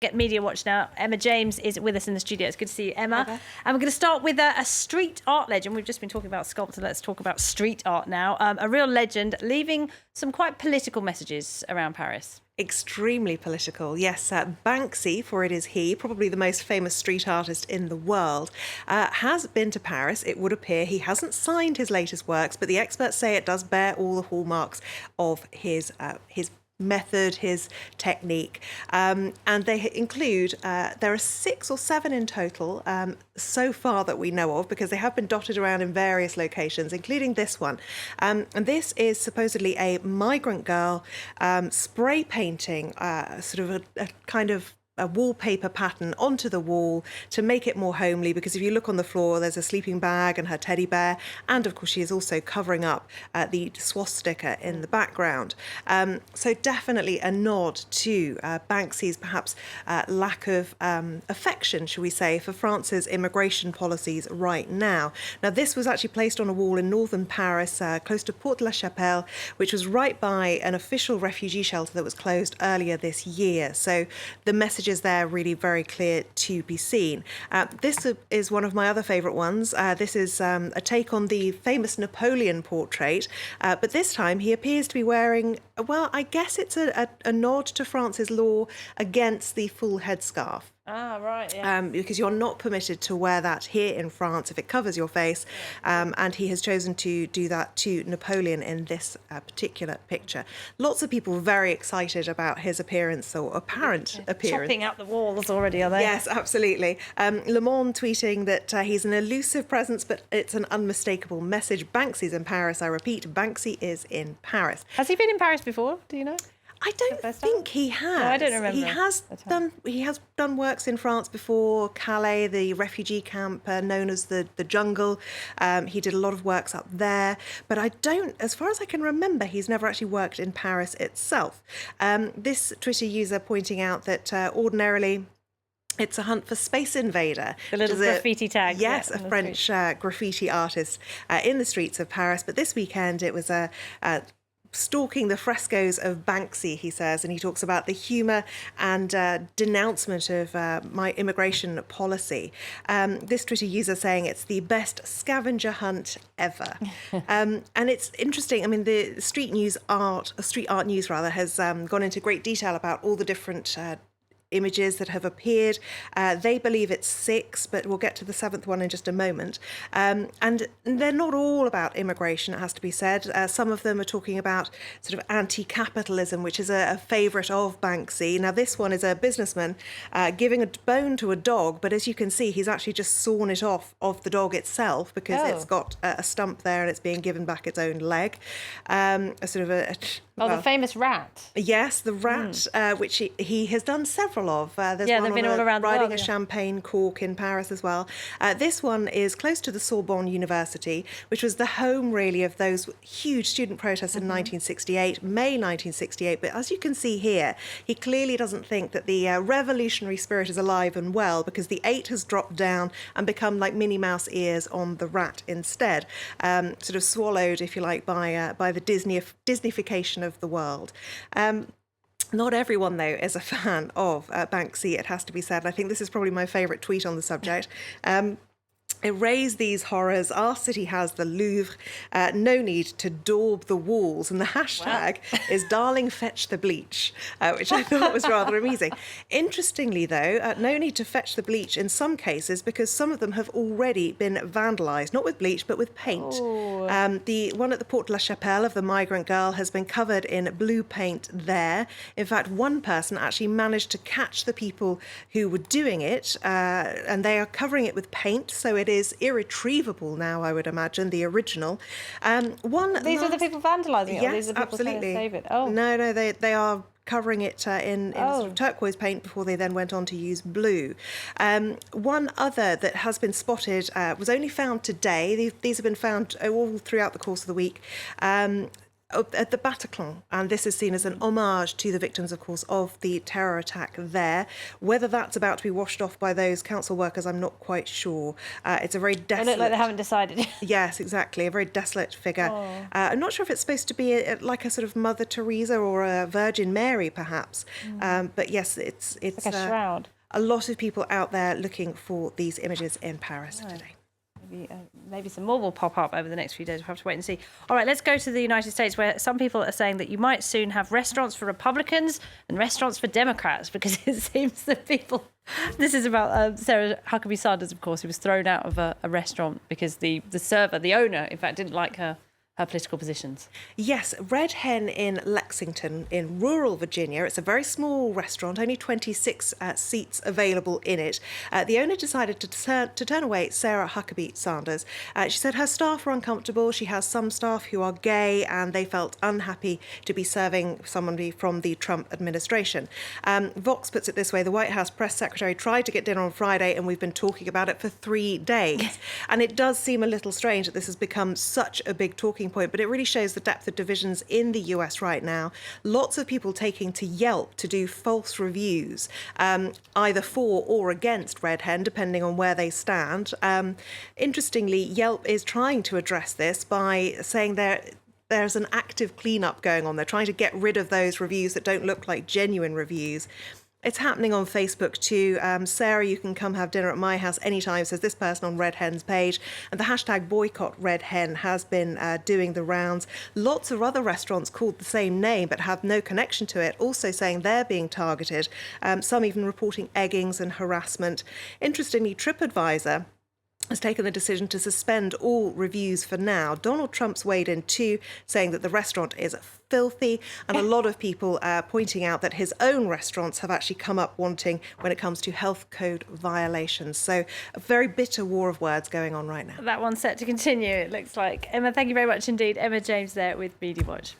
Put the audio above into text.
Get Media Watch now. Emma James is with us in the studio. It's good to see you, Emma. And we're going to start with a street art legend. We've just been talking about sculpture. Let's talk about street art now. A real legend, leaving some quite political messages around Paris. Extremely political, yes. Banksy, for it is he, probably the most famous street artist in the world, has been to Paris. It would appear he hasn't signed his latest works, but the experts say it does bear all the hallmarks of his method, his technique, and they include, there are 6 or 7 in total so far that we know of, because they have been dotted around in various locations, including this one. And this is supposedly a migrant girl spray painting sort of a kind of a wallpaper pattern onto the wall to make it more homely, because if you look on the floor, there's a sleeping bag and her teddy bear, and of course she is also covering up the swastika in the background. So definitely a nod to Banksy's perhaps lack of affection, shall we say, for France's immigration policies right now. Now, this was actually placed on a wall in northern Paris, close to Porte la Chapelle, which was right by an official refugee shelter that was closed earlier this year. So the message is there really very clear to be seen. This is one of my other favourite ones. This is a take on the famous Napoleon portrait, but this time he appears to be wearing, well, I guess it's a nod to France's law against the full headscarf. Ah, right, yeah. Because you're not permitted to wear that here in France if it covers your face. And he has chosen to do that to Napoleon in this particular picture. Lots of people very excited about his appearance, or apparent appearance. Chopping out the walls already, are they? Yes, absolutely. Le Monde tweeting that he's an elusive presence, but it's an unmistakable message. Banksy's in Paris. I repeat, Banksy is in Paris. Has he been in Paris before? Do you know? I don't think he has. No, I don't remember. He has done works in France before. Calais, the refugee camp known as the Jungle. He did a lot of works up there. But I don't, as far as I can remember, he's never actually worked in Paris itself. This Twitter user pointing out that ordinarily it's a hunt for Space Invader. The little graffiti tag. Yes, a French graffiti artist in the streets of Paris. But this weekend it was stalking the frescoes of Banksy, he says, and he talks about the humour and denouncement of my immigration policy. This Twitter user saying it's the best scavenger hunt ever. And it's interesting. I mean, the street art news has gone into great detail about all the different images that have appeared. They believe it's 6, but we'll get to the 7th one in just a moment. And they're not all about immigration, it has to be said. Some of them are talking about sort of anti-capitalism, which is a favourite of Banksy. Now, this one is a businessman giving a bone to a dog, but as you can see, he's actually just sawn it off of the dog itself, because it's got a stump there and it's being given back its own leg. The famous rat. Yes, the rat, which he has done several of. There's one they've been all around the riding world, a champagne cork in Paris as well. This one is close to the Sorbonne University, which was the home really of those huge student protests in 1968, May 1968. But as you can see here, he clearly doesn't think that the revolutionary spirit is alive and well, because the 8 has dropped down and become like Minnie Mouse ears on the rat instead, sort of swallowed, if you like, by the Disneyfication of the world. Not everyone, though, is a fan of Banksy, it has to be said. I think this is probably my favourite tweet on the subject. Erase these horrors. Our city has the Louvre. No need to daub the walls. And the hashtag is darling fetch the bleach, which I thought was rather amusing. Interestingly, though, no need to fetch the bleach in some cases, because some of them have already been vandalised, not with bleach, but with paint. The one at the Porte la Chapelle of the migrant girl has been covered in blue paint there. In fact, one person actually managed to catch the people who were doing it, and they are covering it with paint, so it is irretrievable now, I would imagine, the original. These are the people vandalising it? Yes, or these are people absolutely. trying to save it? Oh. No, they are covering it in sort of turquoise paint before they then went on to use blue. One other that has been spotted was only found today. These have been found all throughout the course of the week. At the Bataclan, and this is seen as an homage to the victims, of course, of the terror attack there. Whether that's about to be washed off by those council workers, I'm not quite sure. It's a very desolate... They look like they haven't decided. Yes, exactly. A very desolate figure. I'm not sure if it's supposed to be like a sort of Mother Teresa or a Virgin Mary, perhaps. But yes, it's like a shroud. A lot of people out there looking for these images in Paris today. Maybe some more will pop up over the next few days. We'll have to wait and see. All right, let's go to the United States, where some people are saying that you might soon have restaurants for Republicans and restaurants for Democrats, because it seems that people... This is about Sarah Huckabee Sanders, of course, who was thrown out of a restaurant because the server, the owner, in fact, didn't like her political positions. Yes, Red Hen in Lexington in rural Virginia. It's a very small restaurant, only 26 seats available in it. The owner decided to turn away Sarah Huckabee Sanders. She said her staff were uncomfortable. She has some staff who are gay and they felt unhappy to be serving somebody from the Trump administration. Vox puts it this way: the White House press secretary tried to get dinner on Friday and we've been talking about it for 3 days. And it does seem a little strange that this has become such a big talking point, but it really shows the depth of divisions in the US right now. Lots of people taking to Yelp to do false reviews, either for or against Red Hen, depending on where they stand. Interestingly, Yelp is trying to address this by saying there's an active cleanup going on. They're trying to get rid of those reviews that don't look like genuine reviews. It's happening on Facebook too. Sarah, you can come have dinner at my house anytime, says this person on Red Hen's page. And the hashtag boycott Red Hen has been doing the rounds. Lots of other restaurants called the same name but have no connection to it, also saying they're being targeted. Some even reporting eggings and harassment. Interestingly, TripAdvisor has taken the decision to suspend all reviews for now. Donald Trump's weighed in too, saying that the restaurant is filthy, and a lot of people pointing out that his own restaurants have actually come up wanting when it comes to health code violations. So a very bitter war of words going on right now. That one's set to continue, it looks like. Emma, thank you very much indeed. Emma James there with Media Watch.